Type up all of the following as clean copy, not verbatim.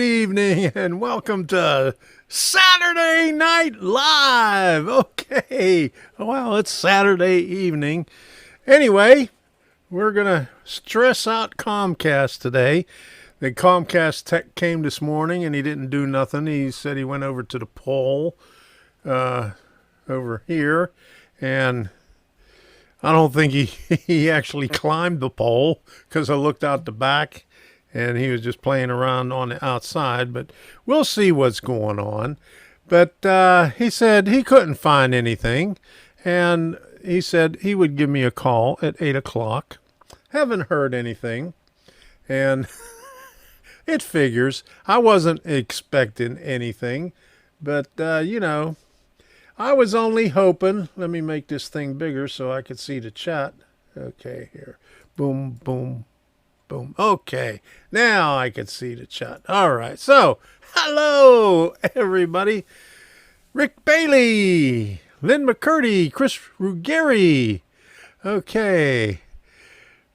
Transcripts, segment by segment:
evening and welcome to Saturday Night Live. Okay, well, it's Saturday evening. Anyway, we're going to stress out Comcast today. The Comcast tech came this morning and he didn't do nothing. He said he went over to the pole over here, and I don't think he actually climbed the pole because I looked out the back and he was just playing around on the outside, but we'll see what's going on. But he said he couldn't find anything, and he said he would give me a call at 8 o'clock. Haven't heard anything, and it figures. I wasn't expecting anything, but, I was only hoping. Let me make this thing bigger so I could see the chat. Okay, here. Boom, boom. Boom. Okay, now I can see the chat. All right, so hello, everybody. Rick Bailey, Lynn McCurdy, Chris Ruggieri. Okay.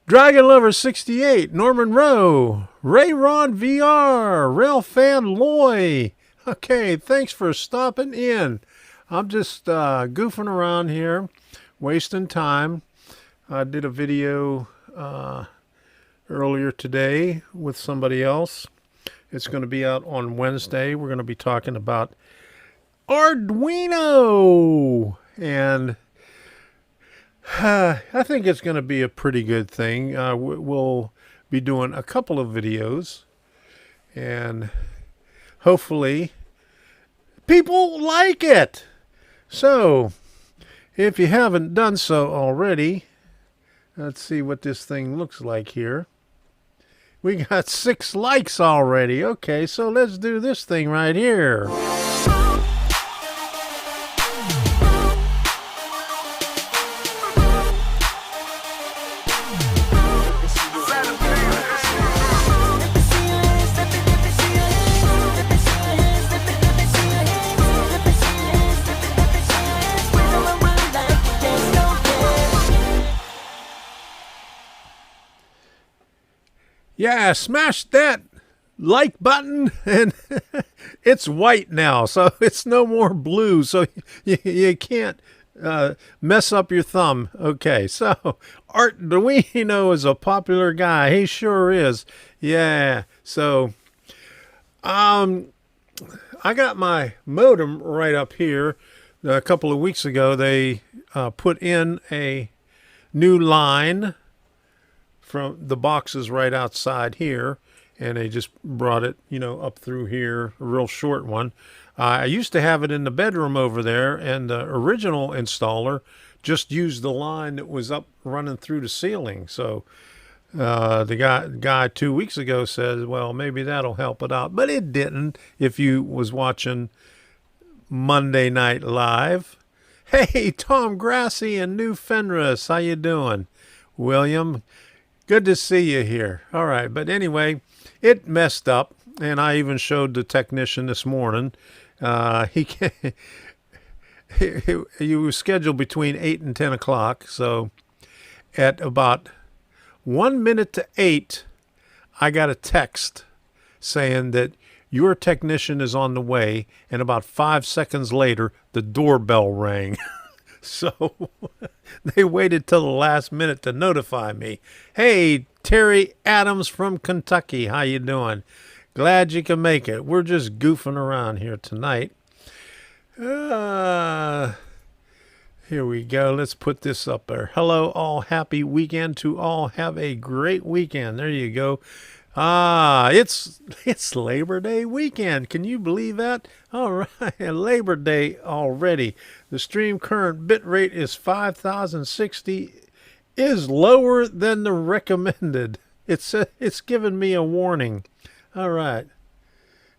Dragon Lover 68, Norman Rowe, Ray Ron VR, Rail Fan Loy. Okay, thanks for stopping in. I'm just goofing around here, wasting time. I did a video earlier today with somebody else. It's going to be out on Wednesday. We're going to be talking about Arduino, and I think it's going to be a pretty good thing. We'll be doing a couple of videos, and hopefully people like it. So if you haven't done so already, let's see what this thing looks like here. We got 6 likes already. Okay, so let's do this thing right here. Yeah, smash that like button, and it's white now, so it's no more blue, so you can't mess up your thumb. Okay, so Arduino is a popular guy. He sure is. Yeah, so I got my modem right up here. A couple of weeks ago, they put in a new line from the boxes right outside here, and they just brought it, up through here, a real short one. I used to have it in the bedroom over there, and the original installer just used the line that was up running through the ceiling. So the guy 2 weeks ago said, well, maybe that'll help it out, but it didn't. If you was watching Monday Night Live. Hey, Tom Grassi and New Fenris, how you doing? William, good to see you here. All right, but anyway, it messed up, and I even showed the technician this morning. He was scheduled between 8 and 10 o'clock, so at about 1 minute to 8, I got a text saying that your technician is on the way, and about 5 seconds later, the doorbell rang. So they waited till the last minute to notify me. Hey, Terry Adams from Kentucky, how you doing? Glad you can make it. We're just goofing around here tonight. Here we go. Let's put this up there. Hello, all. Happy weekend to all. Have a great weekend. There you go. It's Labor Day weekend. Can you believe that? All right, Labor Day already. The stream current bit rate is 5060, is lower than the recommended. It's given me a warning. All right,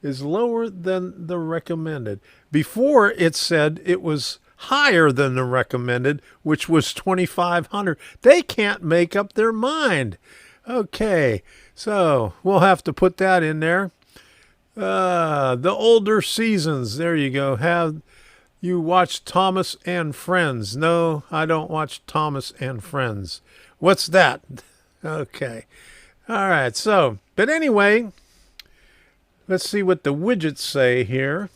is lower than the recommended. Before it said it was higher than the recommended, which was 2500. They can't make up their mind. Okay, so we'll have to put that in there. The older seasons, there you go. Have you watched Thomas and Friends? No, I don't watch Thomas and Friends. What's that? Okay. All right, so, but anyway, Let's see what the widgets say here.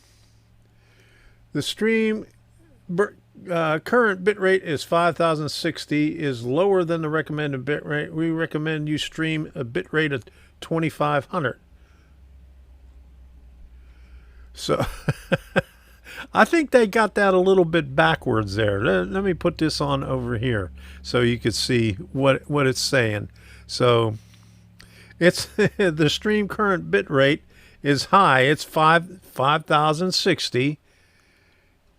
The stream current bitrate is 5060, is lower than the recommended bitrate. We recommend you stream a bitrate of 2500. So I think they got that a little bit backwards there. Let me put this on over here so you could see what it's saying. So it's the stream current bitrate is high. It's 5060.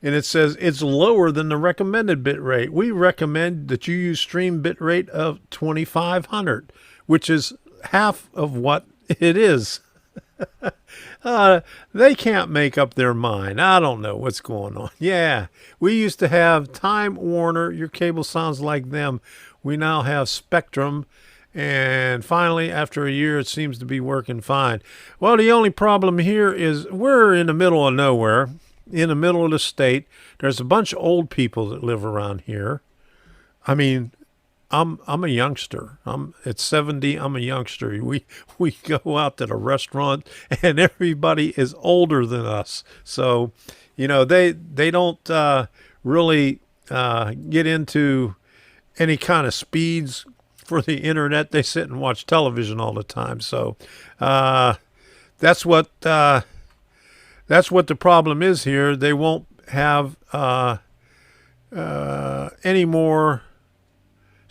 And it says it's lower than the recommended bit rate. We recommend that you use stream bit rate of 2500, which is half of what it is. They can't make up their mind. I don't know what's going on. Yeah, we used to have Time Warner. Your cable sounds like them. We now have Spectrum. And finally, after a year, it seems to be working fine. Well, the only problem here is we're in the middle of nowhere. In the middle of the state. There's a bunch of old people that live around here. I mean, I'm a youngster. At 70, I'm a youngster. We go out to the restaurant and everybody is older than us. So, you know, they don't really get into any kind of speeds for the internet. They sit and watch television all the time. So that's what the problem is here. They won't have any more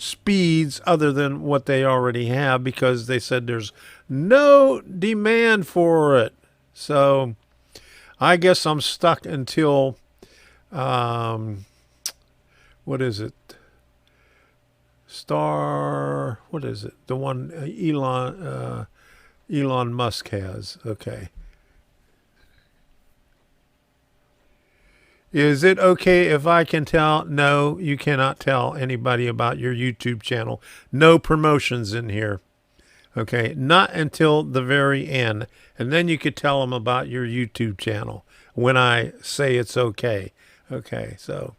speeds other than what they already have because they said there's no demand for it. So I guess I'm stuck until, what is it? What is it? The one Elon Musk has. Okay. Is it okay if I can tell? No, you cannot tell anybody about your YouTube channel. No promotions in here. Okay, not until the very end. And then you could tell them about your YouTube channel when I say it's okay. Okay, so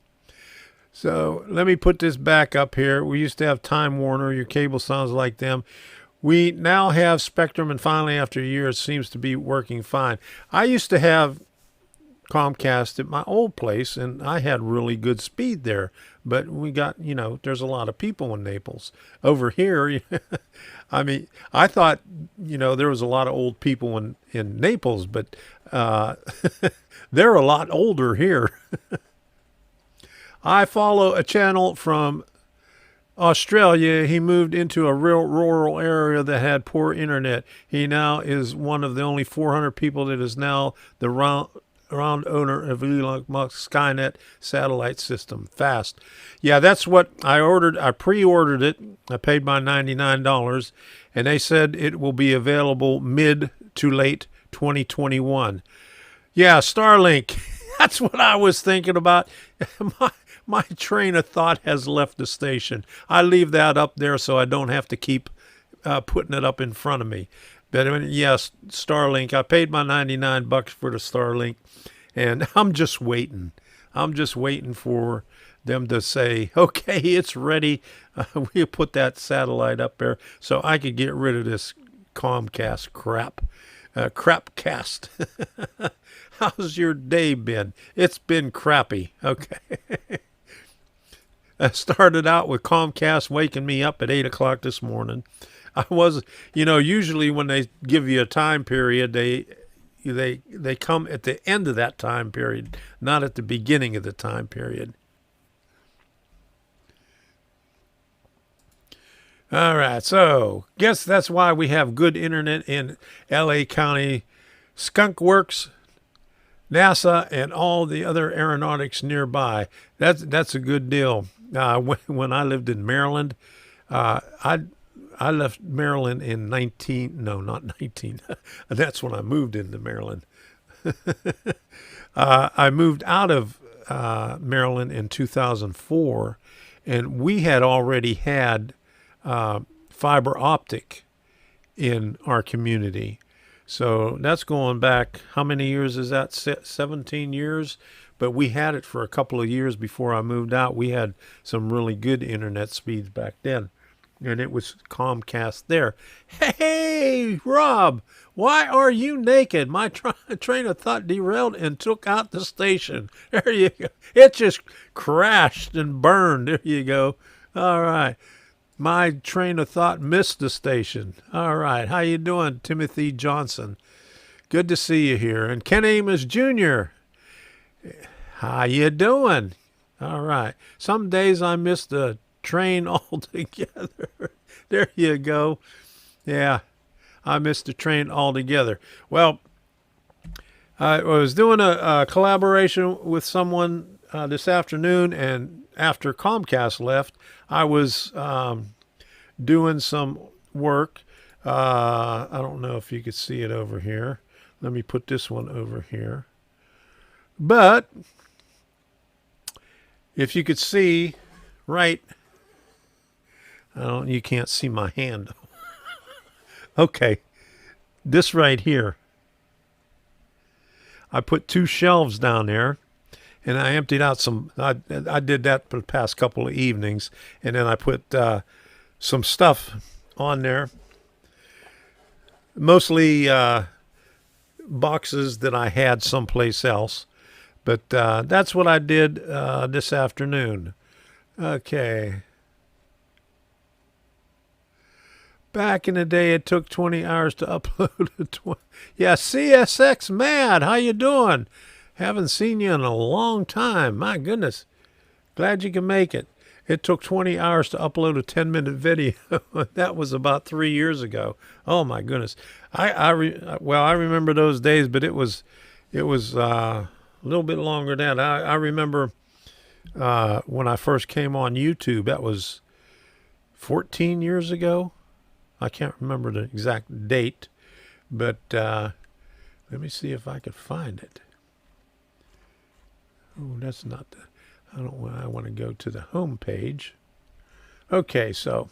let me put this back up here. We used to have Time Warner. Your cable sounds like them. We now have Spectrum, and finally, after a year, it seems to be working fine. I used to have Comcast at my old place, and I had really good speed there. But we got, you know, there's a lot of people in Naples. Over here, I mean, I thought, you know, there was a lot of old people in Naples, but they're a lot older here. I follow a channel from Australia. He moved into a real rural area that had poor internet. He now is one of the only 400 people that is now the round owner of Elon Musk's Skynet satellite system. Fast. Yeah, that's what I ordered. I pre-ordered it. I paid my $99, and they said it will be available mid to late 2021. Yeah, Starlink. That's what I was thinking about. My train of thought has left the station. I leave that up there so I don't have to keep putting it up in front of me. But I mean, yes, Starlink. I paid my $99 for the Starlink, and I'm just waiting. I'm just waiting for them to say, okay, it's ready. We'll put that satellite up there so I could get rid of this Comcast crap. Crapcast. How's your day been? It's been crappy. Okay. I started out with Comcast waking me up at 8 o'clock this morning. I was, you know, usually when they give you a time period, they come at the end of that time period, not at the beginning of the time period. All right, so guess that's why we have good internet in LA County, Skunk Works, NASA, and all the other aeronautics nearby. That's a good deal. When I lived in Maryland, I left Maryland in not 19. That's when I moved into Maryland. I moved out of Maryland in 2004, and we had already had fiber optic in our community. So that's going back, how many years is that? 17 years? But we had it for a couple of years before I moved out. We had some really good internet speeds back then. And it was Comcast there. Hey, Rob, Why are you naked? My train of thought derailed and took out the station. There you go. It just crashed and burned. There you go. All right. My train of thought missed the station. All right. How you doing, Timothy Johnson? Good to see you here. And Ken Amos Jr., how you doing? All right. Some days I miss the train altogether. There you go. Yeah, I missed the train altogether. Well, I was doing a collaboration with someone this afternoon, and after Comcast left, I was doing some work. I don't know if you could see it over here. Let me put this one over here. But if you could see, right, you can't see my hand. Okay, this right here. I put 2 shelves down there, and I emptied out some. I did that for the past couple of evenings, and then I put some stuff on there. Mostly boxes that I had someplace else. But that's what I did this afternoon. Okay. Back in the day, it took 20 hours to upload a Yeah, CSX Mad, how you doing? Haven't seen you in a long time. My goodness. Glad you can make it. It took 20 hours to upload a 10-minute video. That was about 3 years ago. Oh my goodness. I remember those days, but it was a little bit longer than that. I remember when I first came on YouTube. That was 14 years ago. I can't remember the exact date, but let me see if I could find it. Oh, that's not the. I want to go to the home page. Okay, so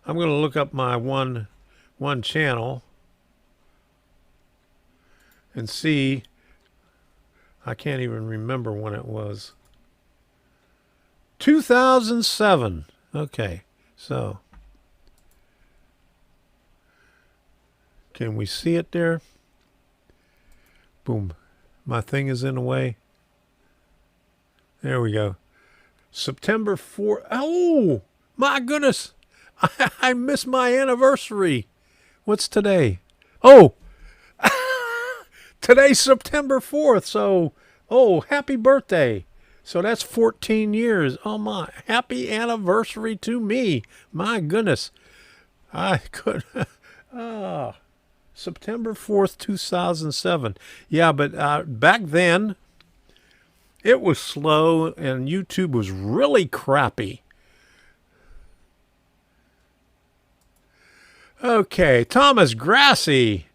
I'm going to look up my one channel and see. I can't even remember when it was. 2007. Okay, so can we see it there? Boom. My thing is in the way. There we go. September 4th. Oh, my goodness. I missed my anniversary. What's today? Oh, today's September 4th. So, happy birthday. So that's 14 years. Oh, my. Happy anniversary to me. My goodness. I could. September 4th, 2007. Yeah, but back then, it was slow and YouTube was really crappy. Okay, Thomas Grassy.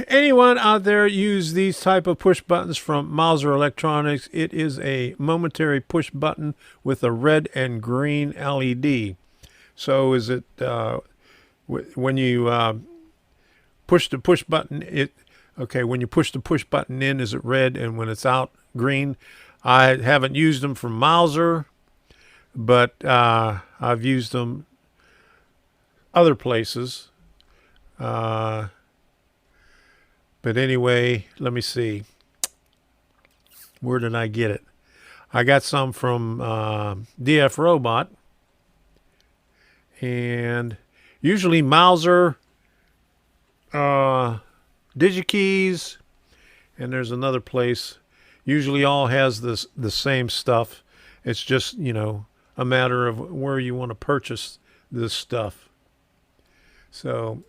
Anyone out there use these type of push buttons from Mouser Electronics? It is a momentary push button with a red and green LED. So is it when you push the push button, when you push the push button in, is it red, and when it's out, green? I haven't used them for Mouser, but I've used them other places. But anyway, let me see. Where did I get it? I got some from DFRobot, and usually Mouser, DigiKeys, and there's another place. Usually all has the same stuff. It's just, a matter of where you want to purchase this stuff. So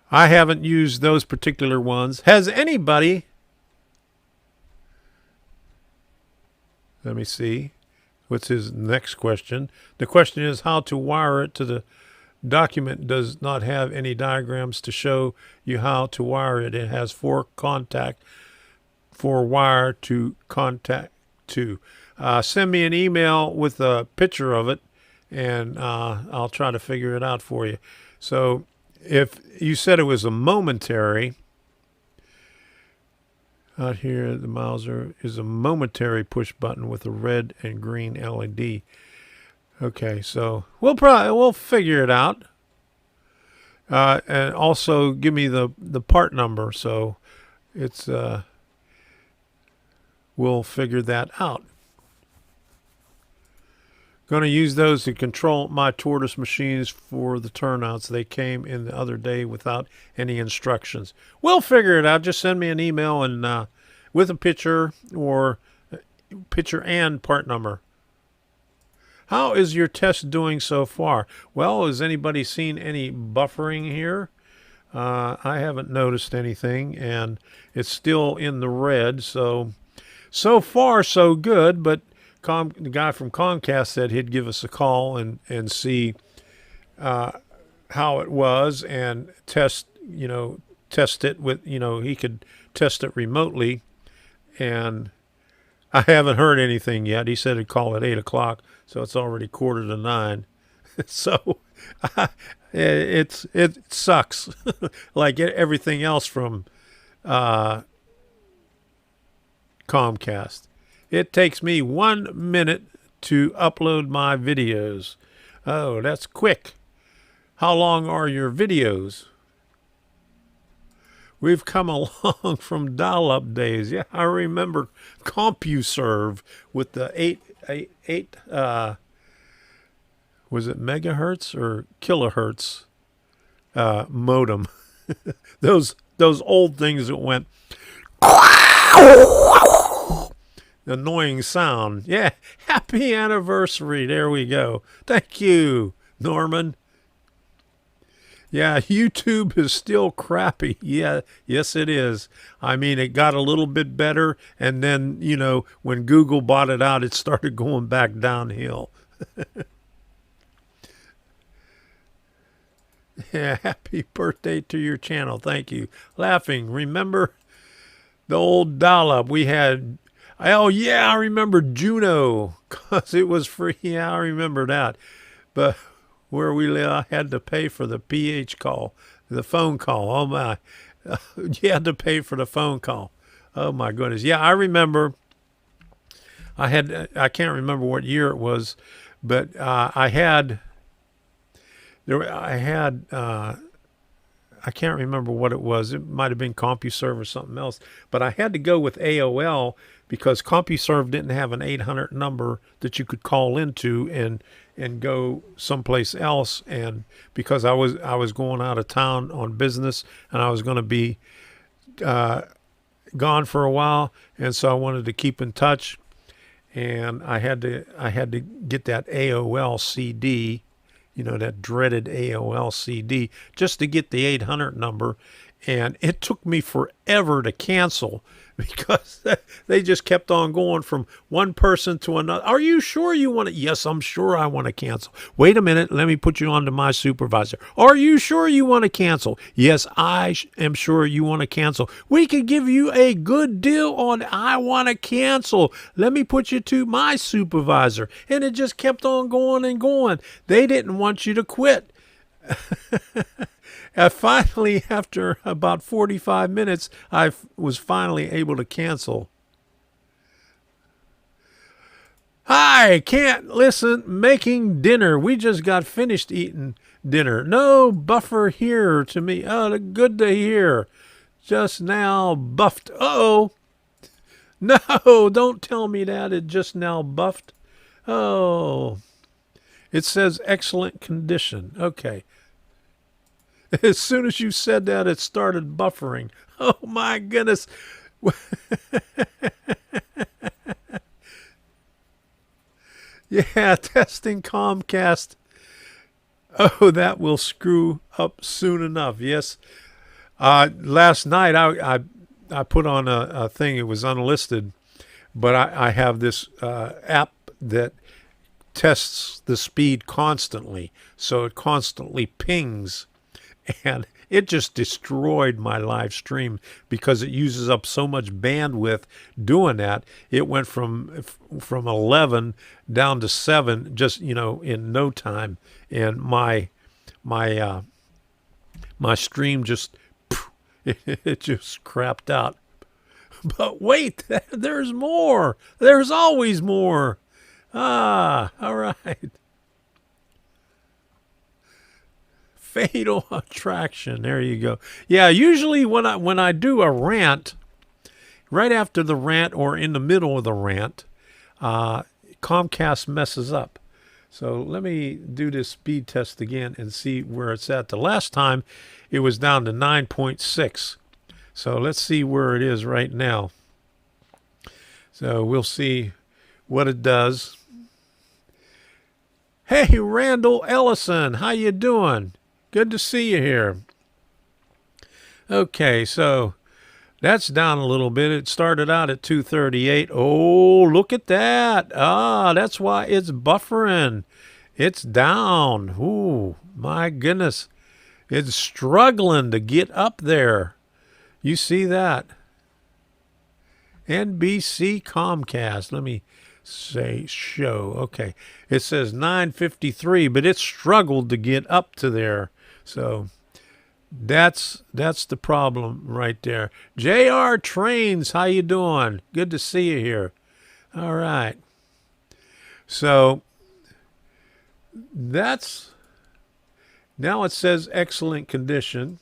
I haven't used those particular ones. Has anybody? Let me see. What's his next question? The question is how to wire it to the document. Does not have any diagrams to show you how to wire it. It has 4 wire to contact to. Send me an email with a picture of it, and I'll try to figure it out for you. So if you said it was a momentary, out here the Mouser is a momentary push button with a red and green LED. Okay, so we'll figure it out. And also give me the part number, so it's we'll figure that out. Going to use those to control my tortoise machines for the turnouts. They came in the other day without any instructions. We'll figure it out. Just send me an email and with a picture or picture and part number. How is your test doing so far? Well, has anybody seen any buffering here? I haven't noticed anything, and it's still in the red. So far, so good, but the guy from Comcast said he'd give us a call and see how it was and test it with, he could test it remotely. And I haven't heard anything yet. He said he'd call at 8 o'clock, so it's already 8:45. So it sucks like everything else from Comcast. It takes me 1 minute to upload my videos. Oh, that's quick. How long are your videos? We've come along from dial-up days. Yeah, I remember CompuServe with the 8 was it megahertz or kilohertz modem? those old things that went annoying sound. Yeah, happy anniversary. There we go. Thank you, Norman. Yeah, YouTube is still crappy. Yeah, yes it is. I mean, it got a little bit better, and then, when Google bought it out, it started going back downhill. Yeah, happy birthday to your channel. Thank you. Laughing. Remember the old dial-up we had? Oh, yeah, I remember Juno because it was free. Yeah, I remember that. But where we had to pay for the PH call, the phone call. Oh, my. You had to pay for the phone call. Oh, my goodness. Yeah, I remember. I can't remember what year it was, but I can't remember what it was. It might have been CompuServe or something else. But I had to go with AOL because CompuServe didn't have an 800 number that you could call into and go someplace else. And because I was going out of town on business and I was going to be gone for a while, and so I wanted to keep in touch. And I had to get that AOL CD. That dreaded AOL CD, just to get the 800 number. And it took me forever to cancel because they just kept on going from one person to another. Are you sure you want to? Yes, I'm sure I want to cancel. Wait a minute. Let me put you on to my supervisor. Are you sure you want to cancel? Yes, I am sure you want to cancel. We could give you a good deal on I want to cancel. Let me put you to my supervisor. And it just kept on going and going. They didn't want you to quit. Finally, after about 45 minutes, I was finally able to cancel. Hi, can't listen, making dinner. We just got finished eating dinner. No buffer here to me. Oh, good to hear. Just now buffed. Uh-oh. No, don't tell me that. It just now buffed. Oh. It says excellent condition. Okay. As soon as you said that, it started buffering. Oh, my goodness. Yeah, testing Comcast. Oh, that will screw up soon enough. Yes. Last night, I put on a thing. It was unlisted. But I have this app that tests the speed constantly. So it constantly pings. And it just destroyed my live stream because it uses up so much bandwidth doing that. It went from 11 down to 7 just, in no time. And my stream just, it just crapped out. But wait, there's more. There's always more. All right. Fatal attraction. There you go. Yeah, usually when I do a rant, right after the rant or in the middle of the rant, Comcast messes up. So let me do this speed test again and see where it's at. The last time it was down to 9.6. So let's see where it is right now. So we'll see what it does. Hey, Randall Ellison, how you doing? Good to see you here. Okay, so that's down a little bit. It started out at 238. Oh, look at that. That's why it's buffering. It's down. Ooh, my goodness. It's struggling to get up there. You see that? NBC Comcast. Let me say show. Okay. It says 953, but it struggled to get up to there. So that's the problem right there. JR Trains, how you doing? Good to see you here. All right. So that's, now it says excellent condition.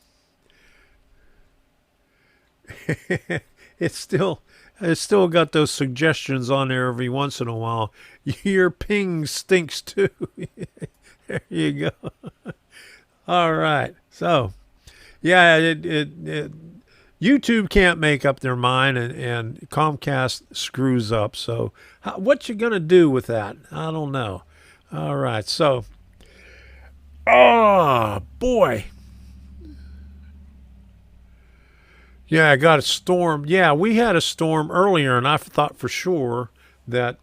It's still got those suggestions on there every once in a while. Your ping stinks too. There you go. All right. So, yeah, YouTube can't make up their mind, and Comcast screws up. So, what you gonna do with that? I don't know. All right. So, oh boy. Yeah, I got a storm. Yeah, we had a storm earlier, and I thought for sure that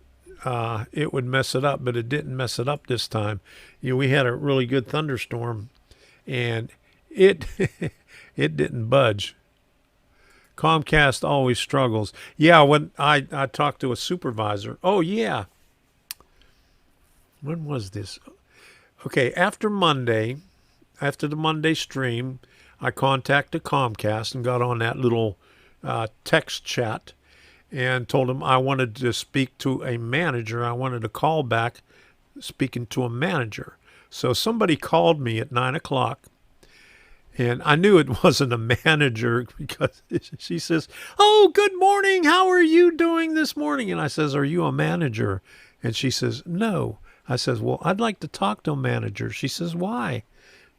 it would mess it up, but it didn't mess it up this time. We had a really good thunderstorm, and it it didn't budge. Comcast always struggles. Yeah, when I talked to a supervisor. Oh, yeah. When was this? Okay, after the Monday stream, I contacted Comcast and got on that little text chat and told them I wanted to speak to a manager. I wanted a call back speaking to a manager. So somebody called me at 9 o'clock, and I knew it wasn't a manager because she says, "Oh, good morning. How are you doing this morning?" And I says, "Are you a manager?" And she says, "No." I says, "Well, I'd like to talk to a manager." She says, "Why?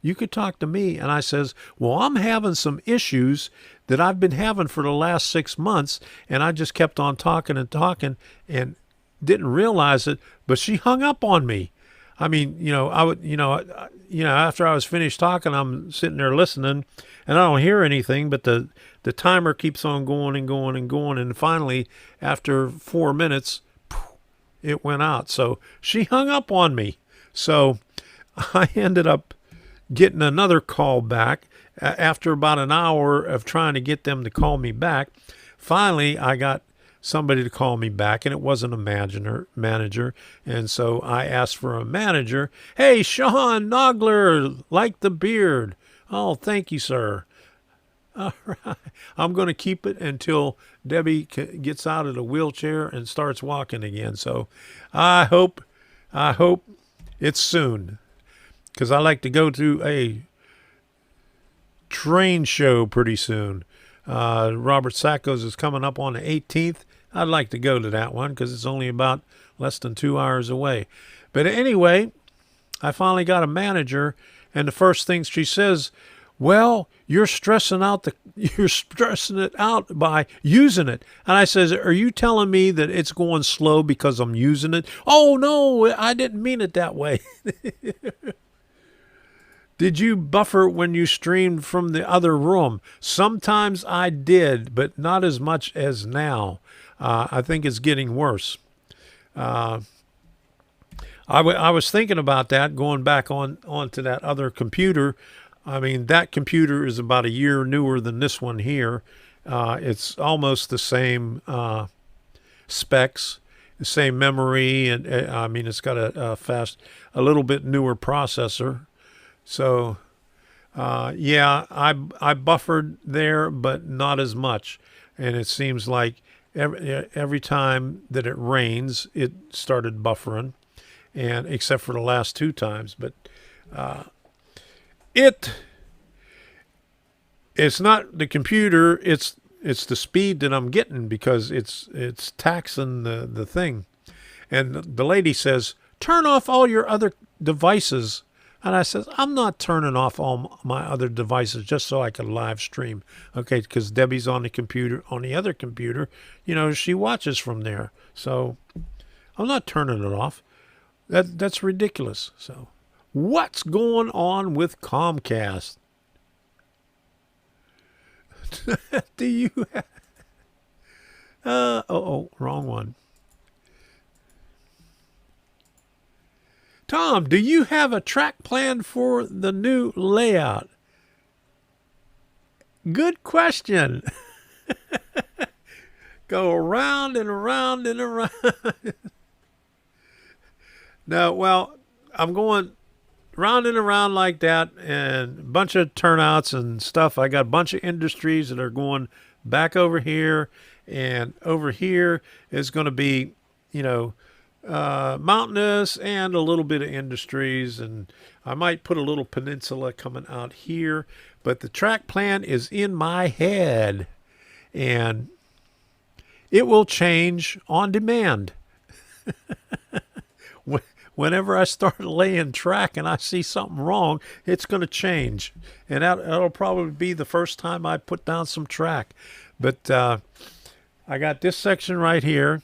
You could talk to me." And I says, "Well, I'm having some issues that I've been having for the last 6 months." And I just kept on talking and talking and didn't realize it, but she hung up on me. I mean, after I was finished talking, I'm sitting there listening and I don't hear anything, but the timer keeps on going and going and going. And finally, after 4 minutes, it went out. So she hung up on me. So I ended up getting another call back after about an hour of trying to get them to call me back. Finally, I got somebody to call me back, and it wasn't a manager. And so I asked for a manager. "Hey, Sean Nogler, like the beard." "Oh, thank you, sir." All right. I'm going to keep it until Debbie gets out of the wheelchair and starts walking again. So I hope it's soon, because I like to go to a train show pretty soon. Robert Sacco's is coming up on the 18th. I'd like to go to that one because it's only about less than 2 hours away. But anyway, I finally got a manager, and the first thing she says, "Well, you're stressing it out by using it." And I says, "Are you telling me that it's going slow because I'm using it?" "Oh, no, I didn't mean it that way." "Did you buffer when you streamed from the other room?" "Sometimes I did, but not as much as now. I think it's getting worse." I was thinking about that, going back onto that other computer. I mean, that computer is about a year newer than this one here. It's almost the same specs, the same memory, and I mean, it's got a little bit newer processor. So, yeah, I buffered there, but not as much. And it seems like every time that it rains, it started buffering, and except for the last 2 times. But It's not the computer, it's the speed that I'm getting, because it's taxing the thing. And the lady says, turn off all your other devices. And I says, I'm not turning off all my other devices just so I can live stream. Okay, because Debbie's on the computer, on the other computer, she watches from there. So I'm not turning it off. That's ridiculous. So what's going on with Comcast? Do you wrong one. Tom, do you have a track plan for the new layout? Good question. Go around and around and around. No, well, I'm going round and around like that, and a bunch of turnouts and stuff. I got a bunch of industries that are going back over here, and over here is going to be, mountainous and a little bit of industries, and I might put a little peninsula coming out here, but the track plan is in my head, and it will change on demand. Whenever I start laying track and I see something wrong, it's going to change. And that'll probably be the first time I put down some track. But I got this section right here.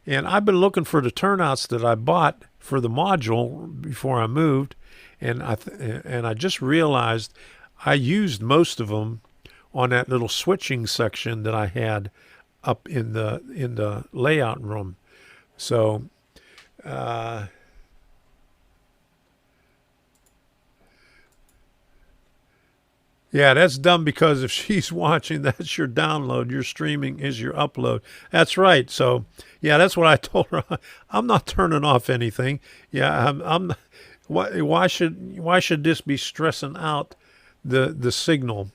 And I've been looking for the turnouts that I bought for the module before I moved. And I just realized I used most of them on that little switching section that I had up in the layout room. So... yeah, that's dumb, because if she's watching, that's your download. Your streaming is your upload. That's right. So, yeah, that's what I told her. I'm not turning off anything. Yeah, I'm. Why should this be stressing out the signal?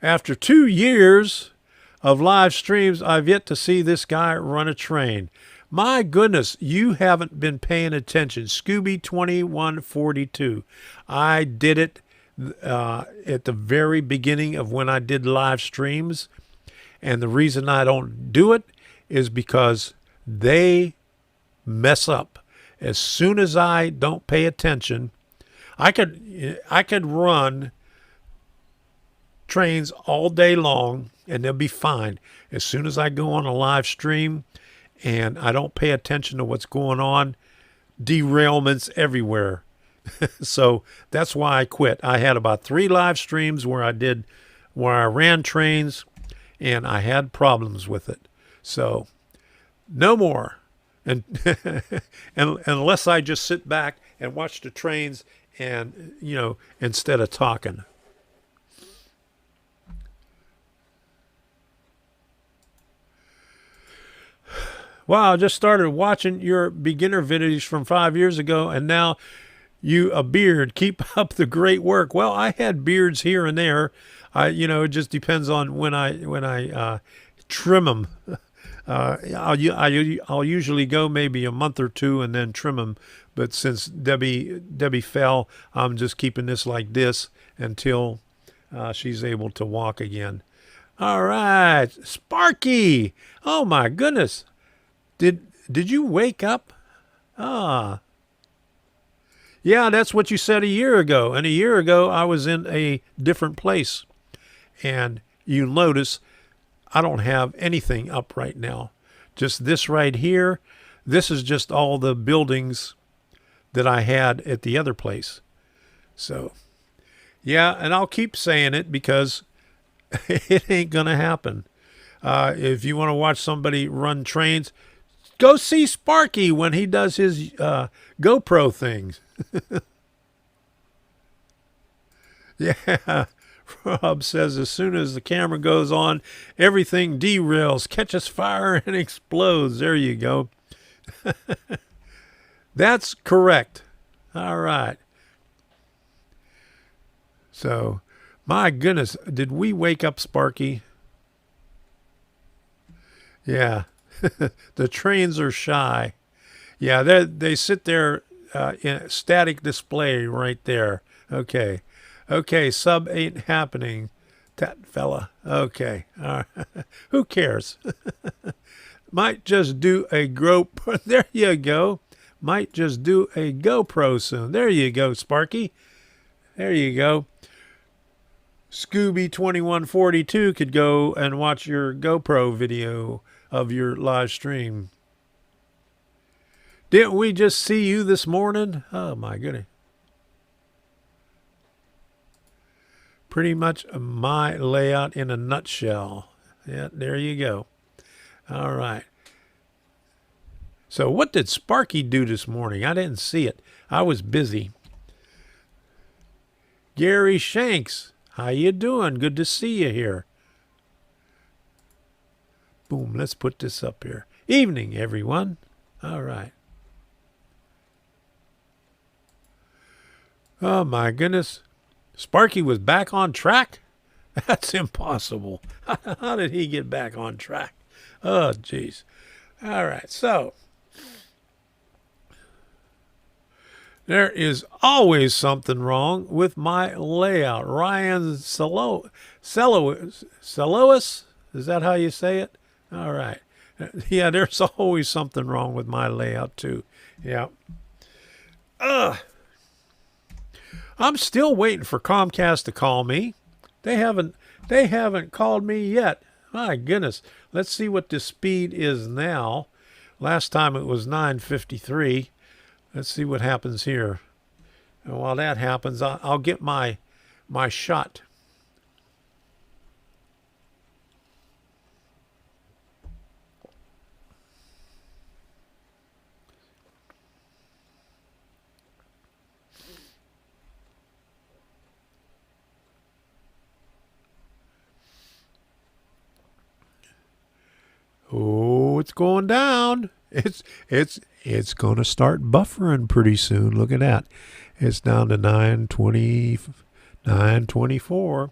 After 2 years of live streams, I've yet to see this guy run a train. My goodness, you haven't been paying attention. Scooby2142. I did it at the very beginning of when I did live streams. And the reason I don't do it is because they mess up. As soon as I don't pay attention, I could run trains all day long and they'll be fine. As soon as I go on a live stream and I don't pay attention to what's going on, derailments everywhere. So that's why I quit. I had about 3 live streams where I ran trains, and I had problems with it. So no more. And unless I just sit back and watch the trains and, instead of talking. Wow, I just started watching your beginner videos from 5 years ago, and now you a beard. Keep up the great work. Well, I had beards here and there. It just depends on when I trim them. I'll usually go maybe a month or 2 and then trim them. But since Debbie fell, I'm just keeping this like this until she's able to walk again. All right, Sparky. Oh my goodness. Did you wake up? Ah. Yeah, that's what you said a year ago. And a year ago, I was in a different place. And you notice I don't have anything up right now. Just this right here. This is just all the buildings that I had at the other place. So, yeah, and I'll keep saying it because it ain't going to happen. If you want to watch somebody run trains, go see Sparky when he does his GoPro things. Yeah, Rob says as soon as the camera goes on, everything derails, catches fire, and explodes. There you go. That's correct. All right. So, my goodness, did we wake up Sparky? Yeah. The trains are shy. Yeah, they sit there static display right there. Okay. Okay, sub ain't happening. That fella. Okay. All right. Who cares? Might just do a GoPro. There you go. Might just do a GoPro soon. There you go, Sparky. There you go. Scooby2142 could go and watch your GoPro video of your live stream. Didn't we just see you this morning? Oh, my goodness. Pretty much my layout in a nutshell. Yeah, there you go. All right. So what did Sparky do this morning? I didn't see it. I was busy. Gary Shanks, how you doing? Good to see you here. Boom, let's put this up here. Evening, everyone. All right. Oh, my goodness. Sparky was back on track? That's impossible. How did he get back on track? Oh, jeez. All right, so there is always something wrong with my layout. Ryan Celois, is that how you say it? All right. Yeah, there's always something wrong with my layout too. Yeah. I'm still waiting for Comcast to call me. They haven't called me yet. My goodness. Let's see what the speed is now. Last time it was 953. Let's see what happens here. And while that happens, I'll get my shot. Oh, it's going down. It's going to start buffering pretty soon. Look at that. It's down to 920, 924.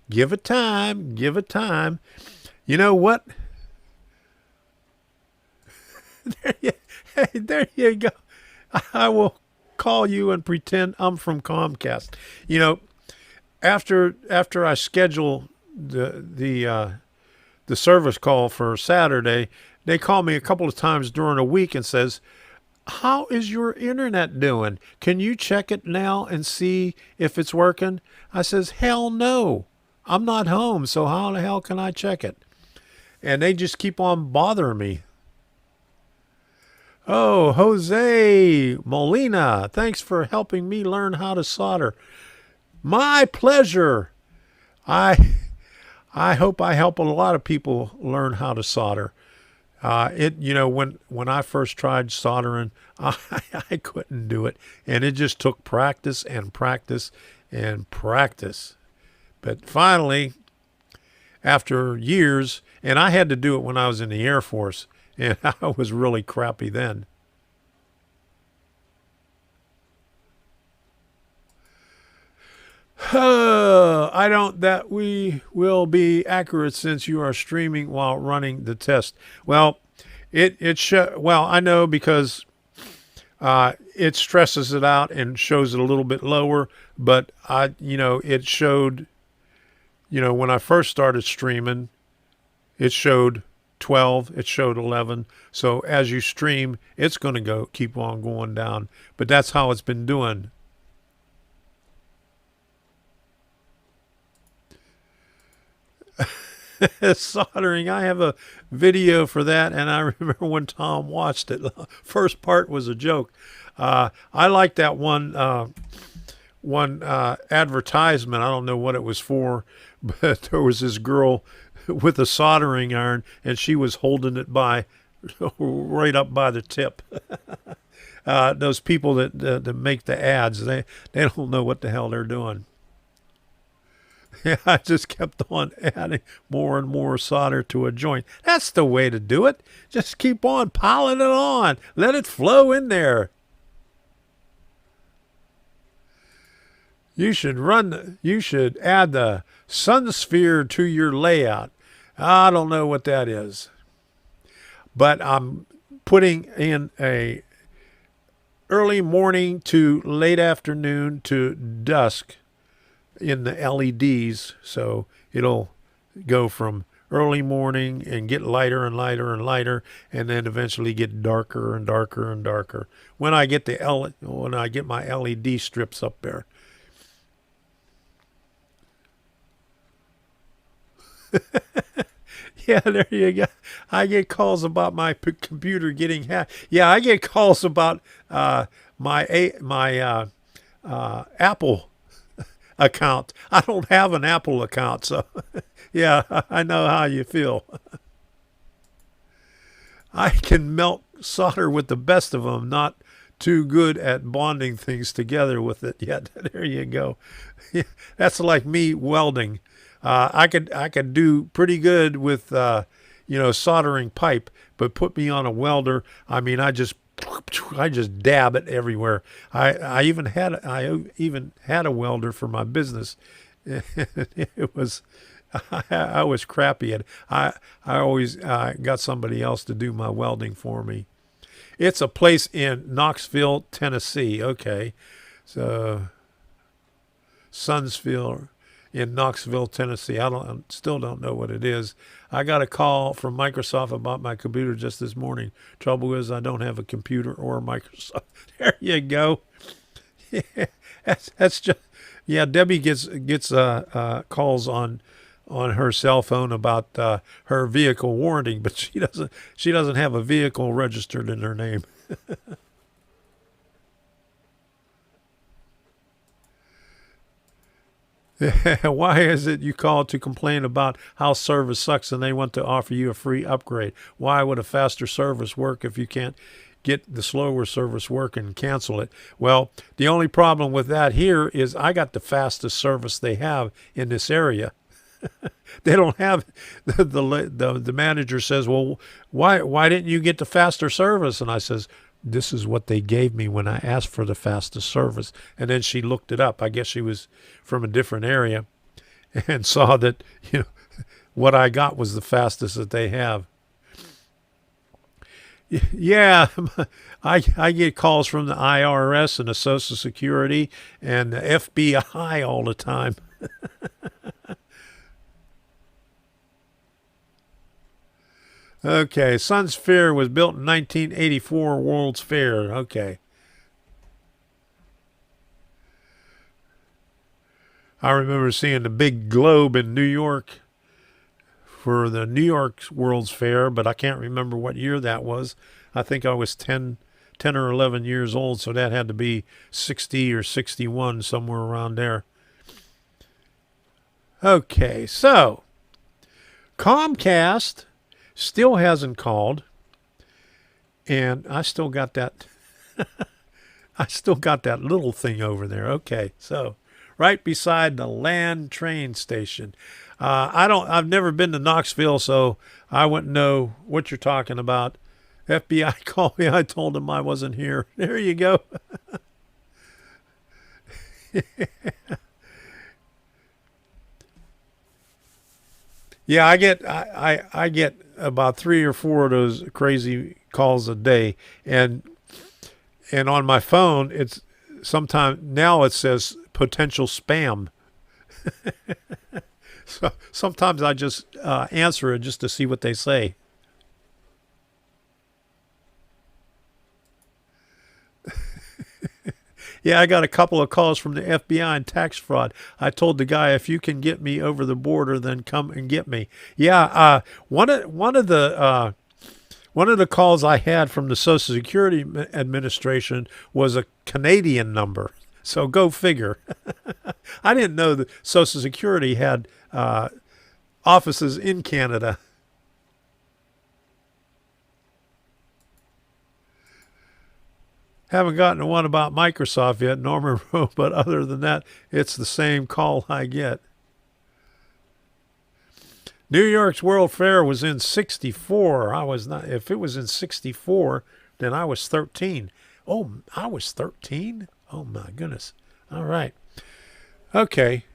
Give it time. Give it time. You know what? There you go. I will call you and pretend I'm from Comcast. You know, after I schedule the service call for Saturday, they call me a couple of times during a week and says, "How is your internet doing? Can you check it now and see if it's working?" I says, "Hell no. I'm not home, so how the hell can I check it?" And they just keep on bothering me. Oh, Jose Molina, thanks for helping me learn how to solder. My pleasure. I hope I help a lot of people learn how to solder. When I first tried soldering, I couldn't do it. And it just took practice and practice and practice. But finally, after years, and I had to do it when I was in the Air Force, and I was really crappy then. That we will be accurate since you are streaming while running the test. Well, I know because it stresses it out and shows it a little bit lower, but it showed, when I first started streaming, it showed 12, it showed 11. So as you stream, it's going to keep on going down, but that's how it's been doing. Soldering, I have a video for that, and I remember when Tom watched it. The first part was a joke. I like that one advertisement. I don't know what it was for, but there was this girl with a soldering iron, and she was holding it right up by the tip. Those people that make the ads, they don't know what the hell they're doing. Yeah, I just kept on adding more and more solder to a joint. That's the way to do it. Just keep on piling it on. Let it flow in there. You should add the sun sphere to your layout. I don't know what that is. But I'm putting in a early morning to late afternoon to dusk in the LEDs. So it'll go from early morning and get lighter and lighter and lighter, and then eventually get darker and darker and darker when I get when I get my LED strips up there. Yeah, there you go. I get calls about my computer getting hacked. Yeah, I get calls about my Apple account. I don't have an Apple account, so yeah, I know how you feel. I can melt solder with the best of them, not too good at bonding things together with it yet. There you go. Yeah, that's like me welding. I could do pretty good with soldering pipe, but put me on a welder. I mean, I just dab it everywhere. I even had a welder for my business. It was I was crappy at it. I always got somebody else to do my welding for me. It's a place in Knoxville, Tennessee. Okay, so Sunsville in Knoxville, Tennessee. I still don't know what it is. I got a call from Microsoft about my computer just this morning. Trouble is, I don't have a computer or a Microsoft. There you go. Yeah, that's just, yeah. Debbie gets calls on her cell phone about her vehicle warranty, but she doesn't have a vehicle registered in her name. Why is it you call to complain about how service sucks and they want to offer you a free upgrade? Why would a faster service work if you can't get the slower service working and cancel it? Well, the only problem with that here is I got the fastest service they have in this area. They don't have the manager says, well, why didn't you get the faster service? And I says, this is what they gave me when I asked for the fastest service. And then she looked it up. I guess she was from a different area and saw that, what I got was the fastest that they have. Yeah, I get calls from the IRS and the Social Security and the FBI all the time. Okay, Sun's Fair was built in 1984, World's Fair. Okay. I remember seeing the big globe in New York for the New York World's Fair, but I can't remember what year that was. I think I was 10 or 11 years old, so that had to be 60 or 61, somewhere around there. Okay, so Comcast still hasn't called, and I still got that little thing over there. Okay, so right beside the land train station. I've never been to Knoxville, so I wouldn't know what you're talking about. FBI called me. I told them I wasn't here. There you go. Yeah, I get about 3 or 4 of those crazy calls a day, and on my phone now it says potential spam. So sometimes I just answer it just to see what they say. Yeah, I got a couple of calls from the FBI and tax fraud. I told the guy, if you can get me over the border, then come and get me. Yeah, one of the calls I had from the Social Security Administration was a Canadian number. So go figure. I didn't know that Social Security had offices in Canada. Haven't gotten to one about Microsoft yet, Norman wrote, but other than that, it's the same call I get. New York's World Fair was in 64. I was not. If it was in 64, then I was 13. Oh, I was 13? Oh, my goodness. All right. Okay.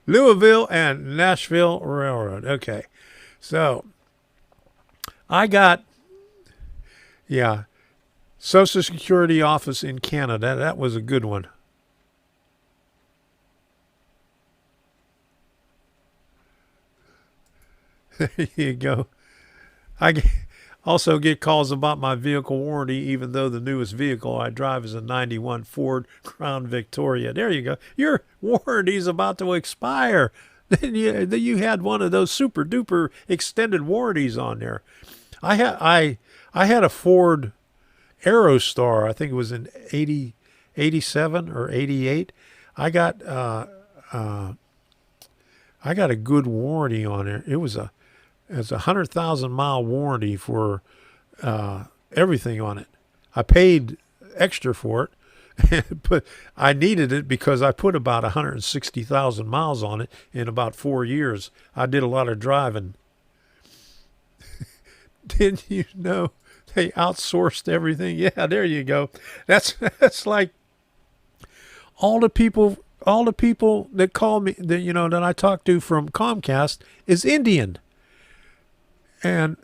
Louisville and Nashville Railroad. Okay. So I got, yeah, Social Security office in Canada. That was a good one. There you go. Also get calls about my vehicle warranty, even though the newest vehicle I drive is a 91 Ford Crown Victoria. There you go. Your warranty's about to expire. Then you had one of those super duper extended warranties on there. I had a Ford Aerostar. I think it was in 87 or 88. I got I got a good warranty on it. It's a 100,000 mile warranty for everything on it. I paid extra for it, but I needed it because I put about 160,000 miles on it in about 4 years. I did a lot of driving. Didn't you know they outsourced everything? Yeah, there you go. That's like all the people that call me that I talk to from Comcast is Indian. And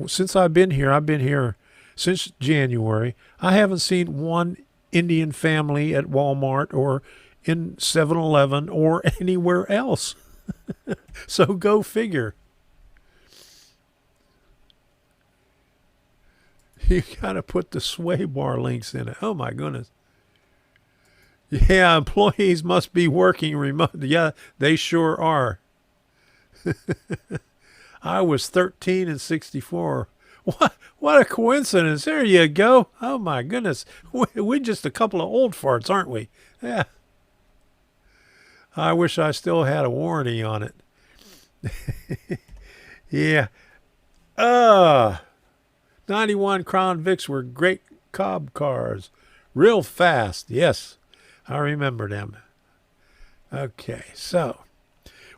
since I've been here since January. I haven't seen one Indian family at Walmart or in 7-Eleven or anywhere else. So go figure. You got to put the sway bar links in it. Oh, my goodness. Yeah, employees must be working remote. Yeah, they sure are. I was 13 and 64. What a coincidence. There you go. Oh, my goodness. We're just a couple of old farts, aren't we? Yeah. I wish I still had a warranty on it. Yeah. 91 Crown Vics were great cob cars. Real fast. Yes, I remember them. Okay, so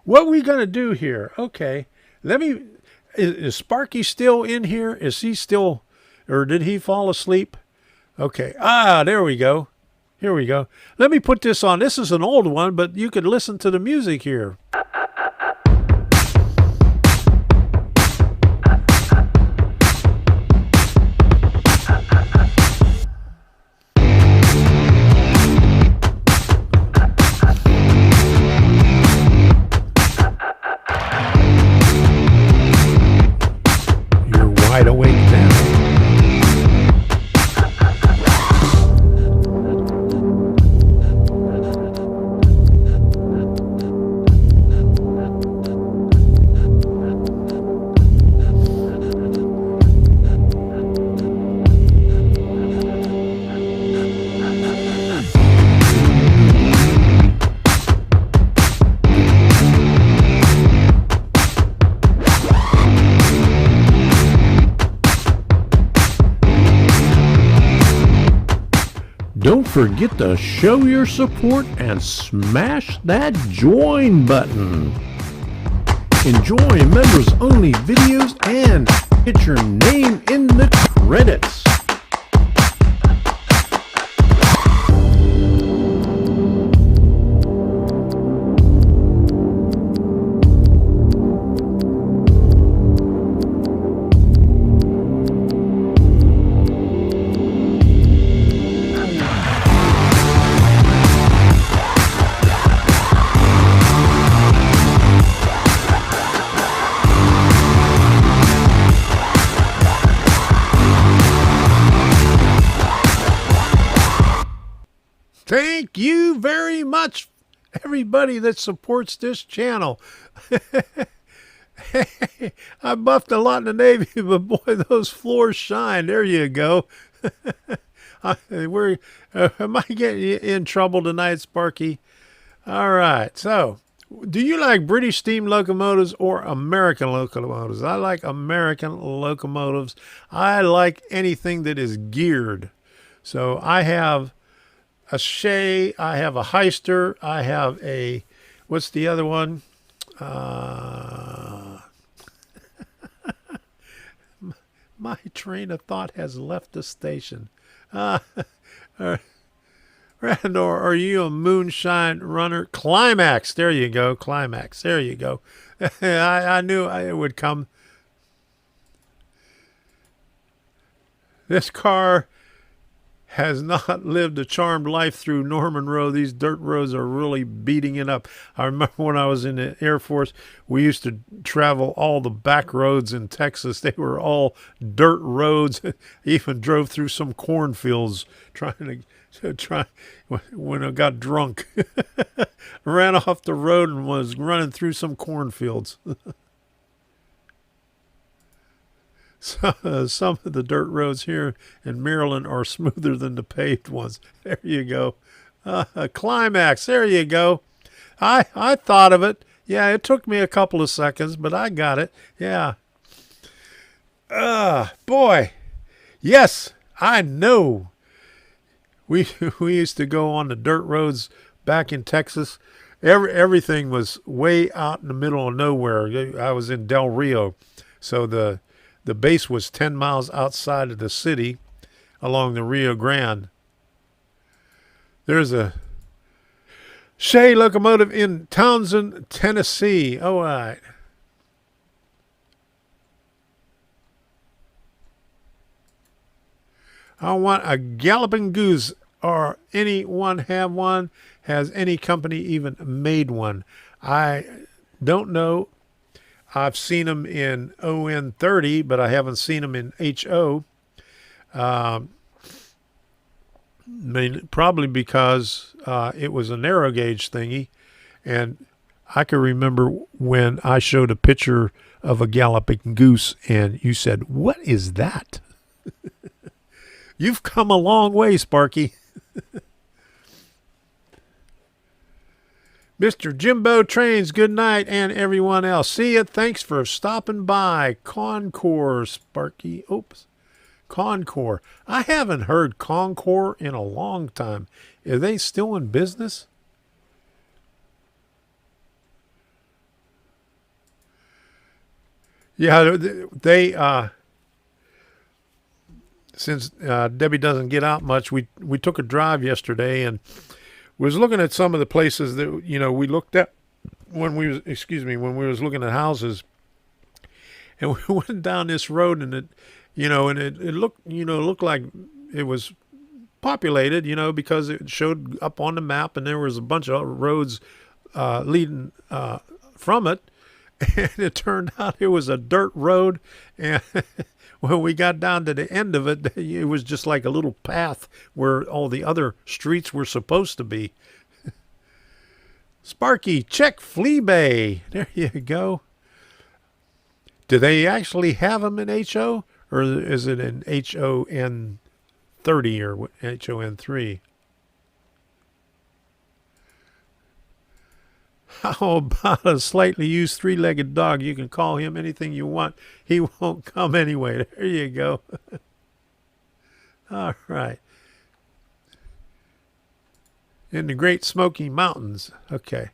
what we going to do here? Okay, is Sparky still in here? Is he still, or did he fall asleep? Okay, there we go. Here we go. Let me put this on. This is an old one, but you could listen to the music here. Wide awake now. Don't forget to show your support and smash that join button. Enjoy members only videos and get your name in the credits. Thank you very much, everybody that supports this channel. I buffed a lot in the Navy, but boy, those floors shine. There you go. Am I getting in trouble tonight, Sparky? All right. So, do you like British steam locomotives or American locomotives? I like American locomotives. I like anything that is geared. So, I have a Shay, I have a Heister, I have a, what's the other one? My train of thought has left the station. Or Randor, are you a moonshine runner? Climax. There you go. Climax. There you go. I knew it would come. This car has not lived a charmed life through Norman Road. These dirt roads are really beating it up. I remember when I was in the Air Force, we used to travel all the back roads in Texas. They were all dirt roads. Even drove through some cornfields trying when I got drunk. Ran off the road and was running through some cornfields. Some of the dirt roads here in Maryland are smoother than the paved ones. There you go. Climax. There you go. I thought of it. Yeah, it took me a couple of seconds, but I got it. Yeah. Boy. Yes, I know. We used to go on the dirt roads back in Texas. Everything was way out in the middle of nowhere. I was in Del Rio, so the base was 10 miles outside of the city along the Rio Grande. There's a Shea locomotive in Townsend, Tennessee. All right. I want a galloping goose. Or anyone have one? Has any company even made one? I don't know. I've seen them in ON30, but I haven't seen them in HO. Probably because it was a narrow gauge thingy. And I can remember when I showed a picture of a galloping goose and you said, "What is that?" You've come a long way, Sparky. Mr. Jimbo Trains, good night, and everyone else. See ya. Thanks for stopping by. Concours, Sparky. Oops. Concours. I haven't heard Concours in a long time. Are they still in business? Yeah, they since Debbie doesn't get out much, we took a drive yesterday and was looking at some of the places that we looked at when we was looking at houses, and we went down this road and it looked like it was populated, because it showed up on the map and there was a bunch of roads leading from it, and it turned out it was a dirt road, and when we got down to the end of it, it was just like a little path where all the other streets were supposed to be. Sparky, check Fleabay. There you go. Do they actually have them in HO? Or is it in HON30 or HON3? How about a slightly used three-legged dog? You can call him anything you want. He won't come anyway. There you go. All right. In the Great Smoky Mountains. Okay.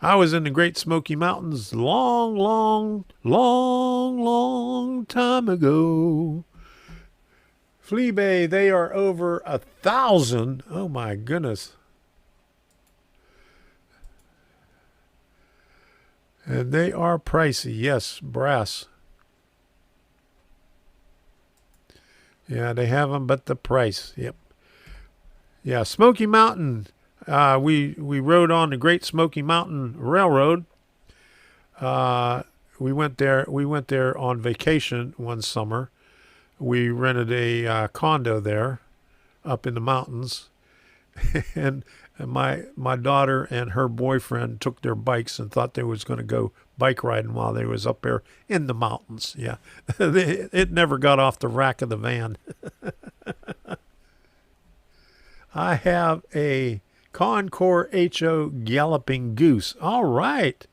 I was in the Great Smoky Mountains long, long, long, long time ago. Fleabay, they are over 1,000. Oh, my goodness. And they are pricey. Yes, brass. Yeah, they have them, but the price. Yep. Yeah, Smoky Mountain. We rode on the Great Smoky Mountain Railroad. We went there on vacation one summer. We rented a condo there up in the mountains. And my daughter and her boyfriend took their bikes and thought they was going to go bike riding while they was up there in the mountains. Yeah, it never got off the rack of the van. I have a Concours HO Galloping Goose. All right.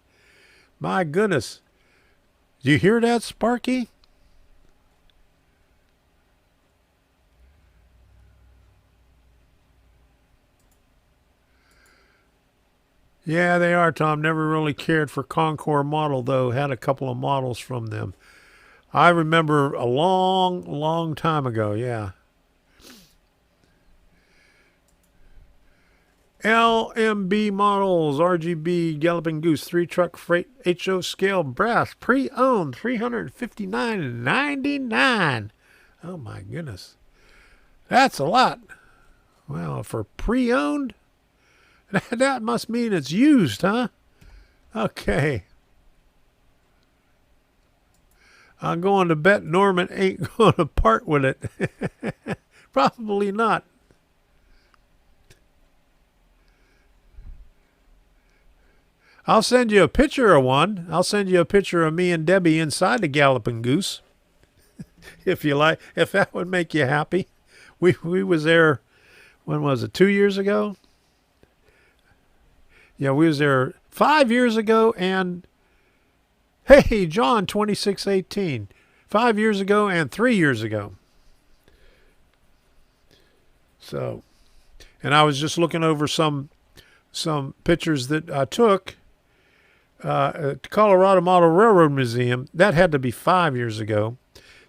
My goodness. Do you hear that, Sparky? Yeah, they are, Tom. Never really cared for Concours model, though. Had a couple of models from them. I remember a long, long time ago, yeah. LMB models, RGB Galloping Goose, 3-truck freight HO scale brass, pre-owned, $359.99. Oh my goodness. That's a lot. Well, for pre-owned, that must mean it's used, huh? Okay. I'm going to bet Norman ain't going to part with it. Probably not. I'll send you a picture of one. I'll send you a picture of me and Debbie inside the Galloping Goose, if you like, if that would make you happy. We was there, when was it, 2 years ago? Yeah, we was there 5 years ago, and hey, John, 2618. 5 years ago and 3 years ago. So, and I was just looking over some pictures that I took at the Colorado Model Railroad Museum. That had to be 5 years ago.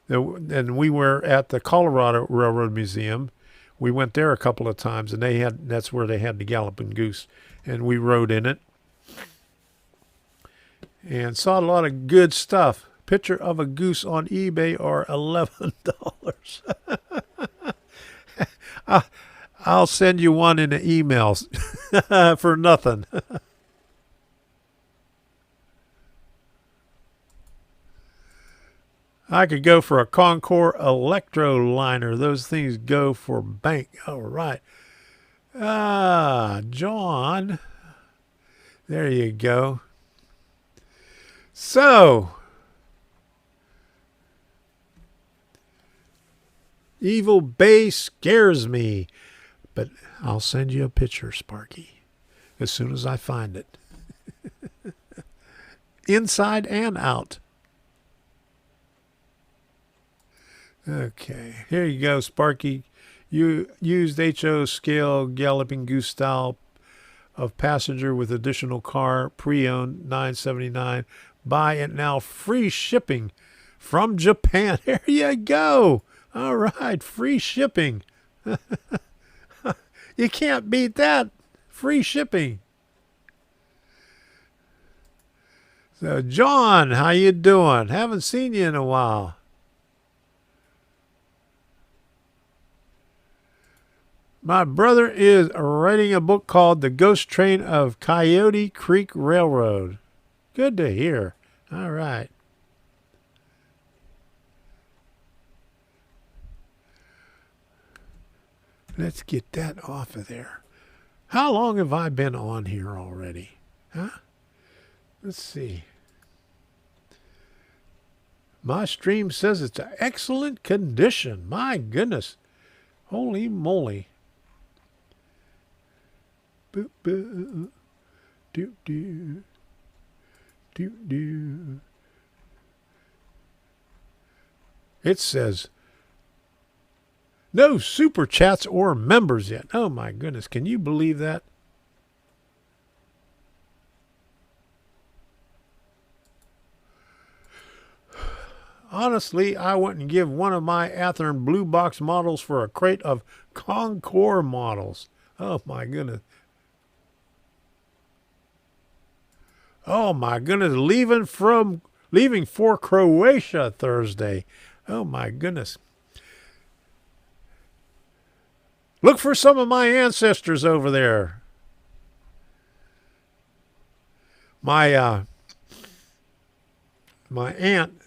And we were at the Colorado Railroad Museum. We went there a couple of times, and that's where they had the Galloping Goose, and we rode in it and saw a lot of good stuff. Picture of a goose on eBay are $11. I'll send you one in the emails for nothing. I could go for a Concord Electro liner. Those things go for bank. All right. John. There you go. So, Evil Bay scares me. But I'll send you a picture, Sparky, as soon as I find it. Inside and out. Okay, here you go, Sparky. You used HO scale Galloping Goose style of passenger with additional car, pre-owned, $979. Buy it now, free shipping from Japan. There you go. All right, free shipping. You can't beat that. Free shipping. So, John, how you doing? Haven't seen you in a while. My brother is writing a book called The Ghost Train of Coyote Creek Railroad. Good to hear. All right. Let's get that off of there. How long have I been on here already? Huh? Let's see. My stream says it's an excellent condition. My goodness. Holy moly. Boop, boop. Doop, doop. Doop, doop. It says no super chats or members yet. Oh my goodness. Can you believe that? Honestly, I wouldn't give one of my Athearn blue box models for a crate of Concord models. Oh my goodness. Oh my goodness. Leaving for Croatia Thursday. Oh my goodness. Look for some of my ancestors over there. My aunt,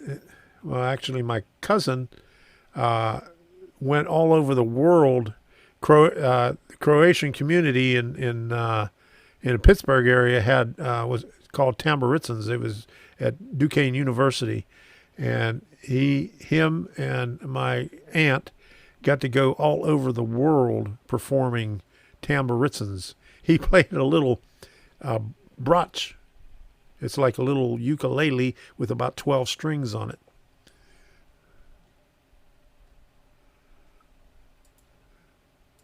well, actually my cousin, went all over the world. The Croatian community in the Pittsburgh area was called Tamburitsans. It was at Duquesne University, and him and my aunt got to go all over the world performing Tamburitsans. He played a little brach. It's like a little ukulele with about 12 strings on it.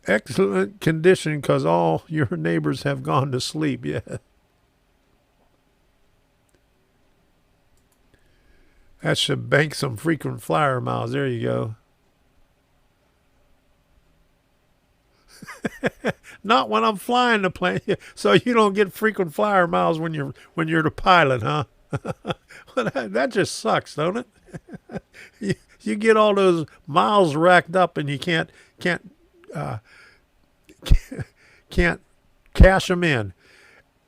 Excellent condition because all your neighbors have gone to sleep. Yeah. That should bank some frequent flyer miles. There you go. Not when I'm flying the plane. So you don't get frequent flyer miles when you're the pilot, huh? Well, that just sucks, don't it? You get all those miles racked up and you uh, can't cash them in.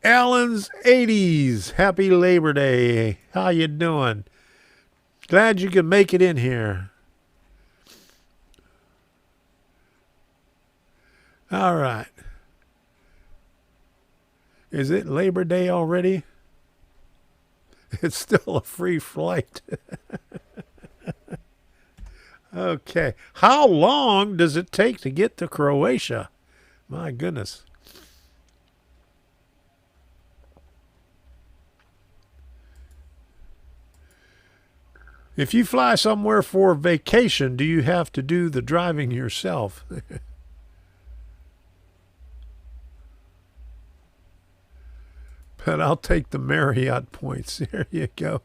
Alan's 80s. Happy Labor Day. How you doing? Glad you could make it in here. All right. Is it Labor Day already? It's still a free flight. Okay. How long does it take to get to Croatia? My goodness. If you fly somewhere for vacation, do you have to do the driving yourself? But I'll take the Marriott points. There you go.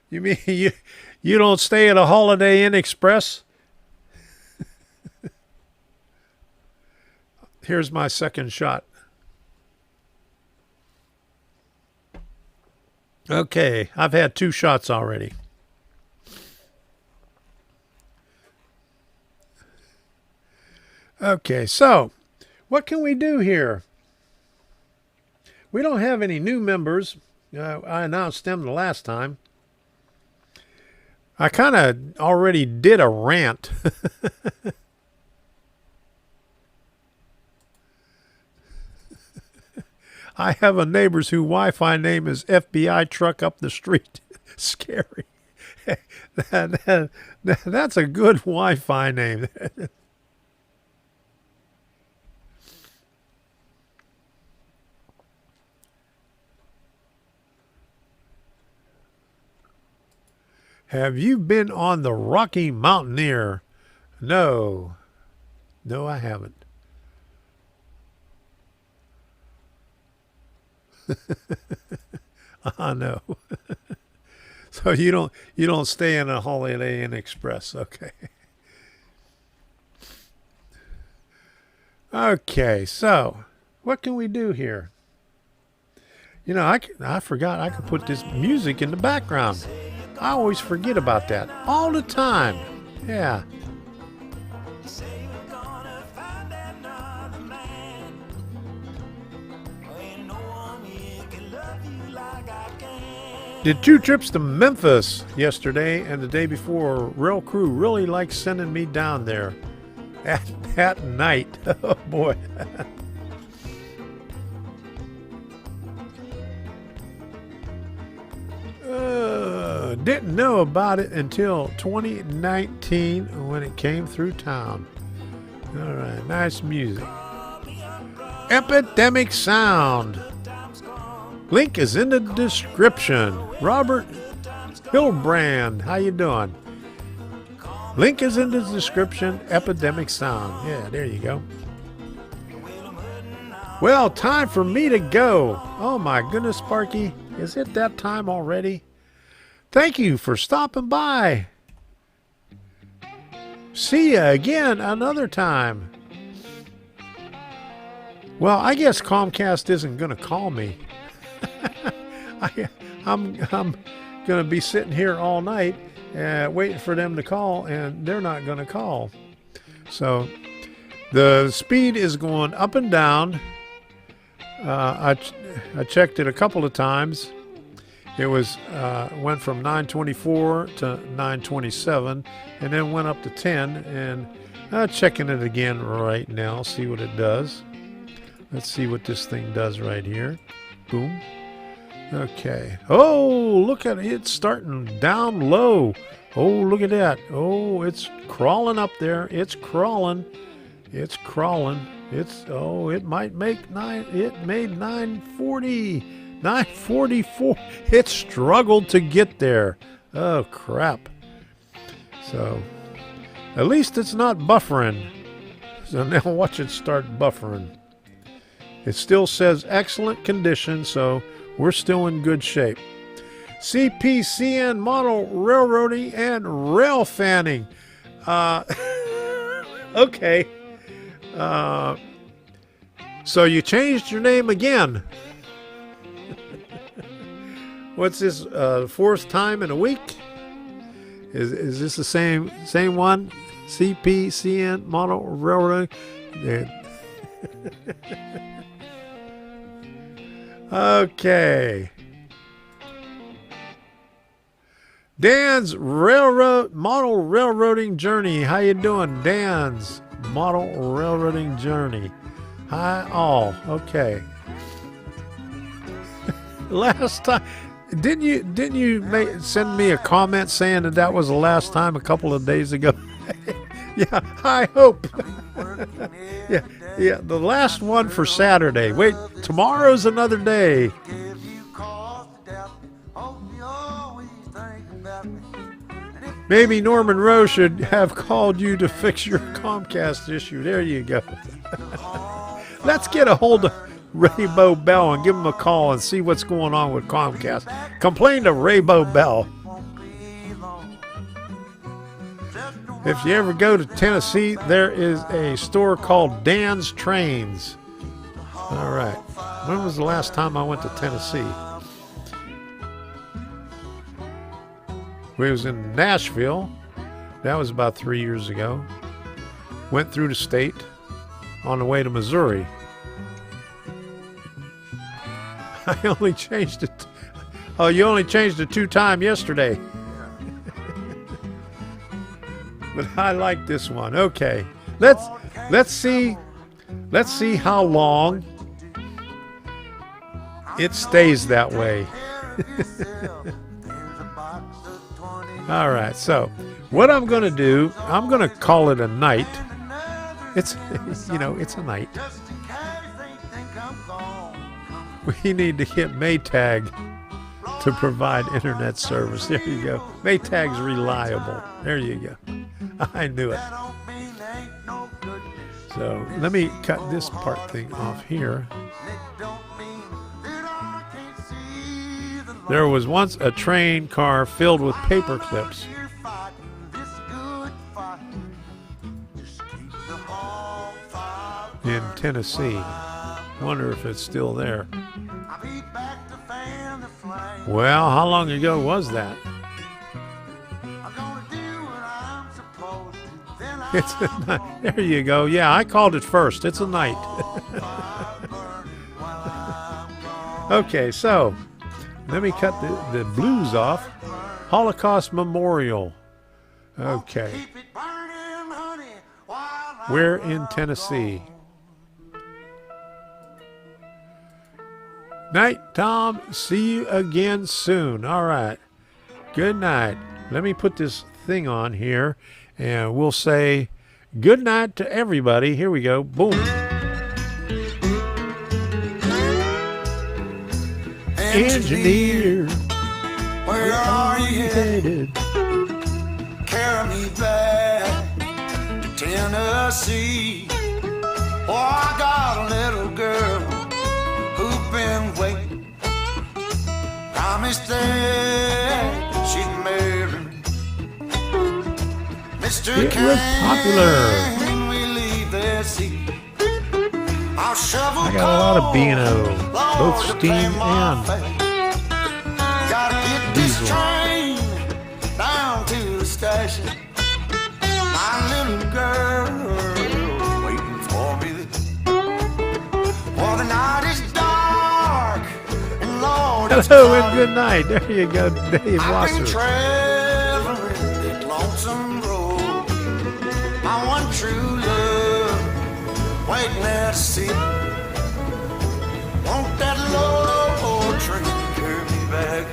You mean you don't stay at a Holiday Inn Express? Here's my second shot. Okay, I've had 2 shots already. Okay, so what can we do here? We don't have any new members. I announced them the last time. I kind of already did a rant. I have a neighbor's whose Wi-Fi name is FBI truck up the street. Scary. That's a good Wi-Fi name. Have you been on the Rocky Mountaineer? No. No, I haven't. No. So you don't stay in a Holiday Inn Express, okay? Okay, so what can we do here? You know, I forgot I could put this music in the background. I always forget about that all the time. Yeah. Did 2 trips to Memphis yesterday and the day before. Rail crew really likes sending me down there at night. Oh boy. Didn't know about it until 2019 when it came through town. All right, nice music. Epidemic Sound. Link is in the description. Robert Hilbrand, how you doing? Link is in the description. Epidemic Sound. Yeah, there you go. Well, time for me to go. Oh my goodness, Sparky. Is it that time already? Thank you for stopping by. See you again another time. Well, I guess Comcast isn't going to call me. I'm going to be sitting here all night waiting for them to call, and they're not going to call. So the speed is going up and down. I checked it a couple of times. It was went from 924 to 927, and then went up to 10. And checking it again right now, see what it does. Let's see what this thing does right here. Boom. Okay. Oh, look at it. It's starting down low. Oh, look at that. Oh, it's crawling up there. It's crawling. It's crawling. It might make 9. It made 940. 944. It struggled to get there. Oh, crap. So, at least it's not buffering. So now watch it start buffering. It still says excellent condition, so we're still in good shape. CPCN model railroading and rail fanning. Okay. So you changed your name again. What's this? Fourth time in a week? Is this the same one? CPCN model railroading? Yeah. Okay. Dan's model railroading journey. How you doing, Dan's model railroading journey? Hi all. Okay. Last time, didn't you send me a comment saying that was the last time a couple of days ago? Yeah, I hope. yeah, the last one for Saturday. Wait, tomorrow's another day. Maybe Norman Rowe should have called you to fix your Comcast issue. There you go. Let's get a hold of Raybo Bell and give him a call and see what's going on with Comcast. Complain to Raybo Bell. If you ever go to Tennessee, there is a store called Dan's Trains. All right. When was the last time I went to Tennessee? We was in Nashville. That was about 3 years ago. Went through the state on the way to Missouri. I only changed it. Oh, you only changed it 2 times yesterday. But I like this one. Okay. Let's see how long it stays that way. All right, so what I'm going to do, I'm going to call it a night. It's a night. We need to get Maytag to provide internet service. There you go. Maytag's reliable. There you go. I knew it. So let me cut this part thing off here. There was once a train car filled with paper clips. In Tennessee. Wonder if it's still there. Well, how long ago was that? It's a night. There you go. Yeah, I called it first. It's a night. Okay, so let me cut the blues off. Holocaust Memorial. Okay. We're in Tennessee. Night, Tom. See you again soon. All right. Good night. Let me put this thing on here, and we'll say good night to everybody. Here we go. Boom. Engineer, where are you headed? Carry me back to Tennessee. Oh, I got a little girl who's been waiting. Promised that she'd marry me. Mr. It was popular. Can we leave this seat? I'll shovel I got a lot of B&O, both steam and gotta get this diesel. train down to the station. My little girl waiting for me. Well, the night is dark and Lord, it's Hello and cloudy. good night. There you go, Dave I've been Wasser. traveling that lonesome road. My one true love waiting there to see. Want that low train to carry me back.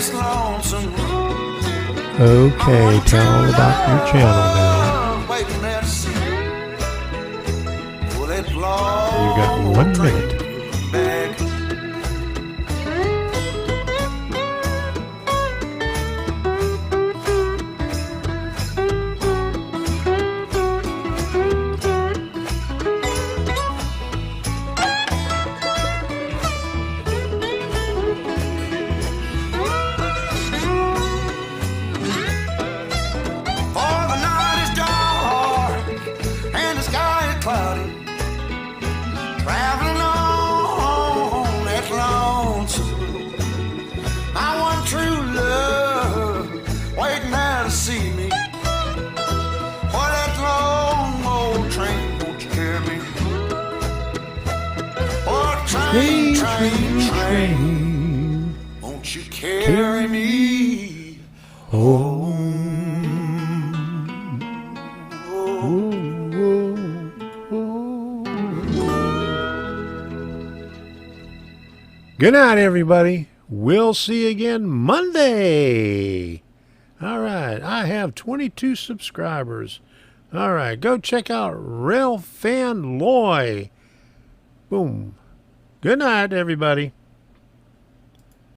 this lonesome road. Okay, tell all about your channel now. Waiting there to see. Will it You got 1 minute. back? For the night is dark and the sky is cloudy. Traveling on that lonesome road. My one true love waiting there to see me. For that long old train, won't you carry me? Oh, train, train, train, won't you carry me home? Good night, everybody. We'll see you again Monday. All right. I have 22 subscribers. All right. Go check out Rail Fan Loy. Boom. Good night, everybody.